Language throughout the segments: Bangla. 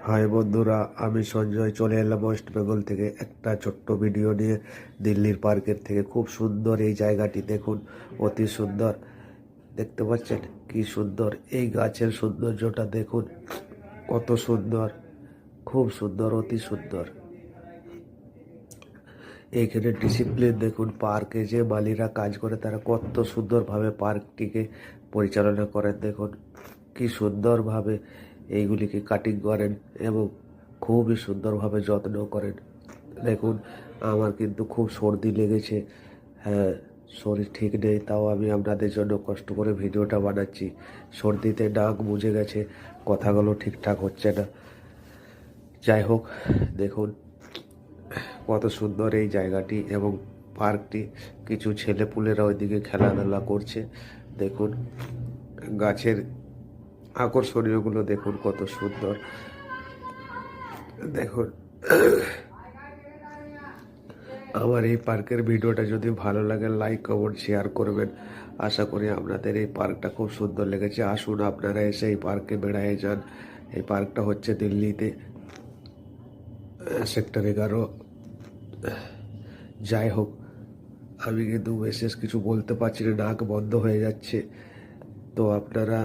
হাই বন্ধুরা, আমি সঞ্জয় চলে এলাম ওয়েস্ট বেঙ্গল থেকে একটা ছোট্ট ভিডিও নিয়ে। দিল্লির পার্কের থেকে খুব সুন্দর এই জায়গাটি দেখুন, অতি সুন্দর। দেখতে পাচ্ছেন কি সুন্দর, এই গাছের সৌন্দর্যটা দেখুন, কত সুন্দর, খুব সুন্দর, অতি সুন্দর। এইখানে ডিসিপ্লিন দেখুন, পার্কে যে মালিরা কাজ করে তারা কত সুন্দরভাবে পার্কটিকে পরিচালনা করেন। দেখুন কি সুন্দরভাবে এইগুলিকে কাটিং করেন এবং খুবই সুন্দরভাবে যত্ন করেন। দেখুন আমার কিন্তু খুব সর্দি লেগেছে, হ্যাঁ, শরীর ঠিক নেই, তাও আমি আপনাদের জন্য কষ্ট করে ভিডিওটা বানাচ্ছি। সর্দিতে নাক বুজে গেছে, কথাগুলো ঠিকঠাক হচ্ছে না। যাই হোক, দেখুন কত সুন্দর এই জায়গাটি এবং পার্কটি। কিছু ছেলেপুলেরা ওইদিকে খেলাধুলা করছে। দেখুন গাছের আকর্ষণীয়গুলো দেখুন কত সুন্দর। দেখুন আমার এই পার্কের ভিডিওটা যদি ভালো লাগে লাইক কমেন্ট শেয়ার করবেন। আশা করি আপনাদের এই পার্কটা খুব সুন্দর লেগেছে। আসুন আপনারা এসে এই পার্কে বেড়ায় যান। এই পার্কটা হচ্ছে দিল্লিতে, সেক্টর 11। যাই হোক, আমি কিন্তু বিশেষ কিছু বলতে পারছি না, নাক বন্ধ হয়ে যাচ্ছে। তো আপনারা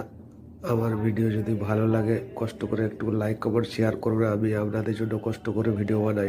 আমার ভিডিও যদি ভালো লাগে কষ্ট করে একটু লাইক কমেন্ট শেয়ার করবেন। আমি আপনাদের জন্য কষ্ট করে ভিডিও বানাই।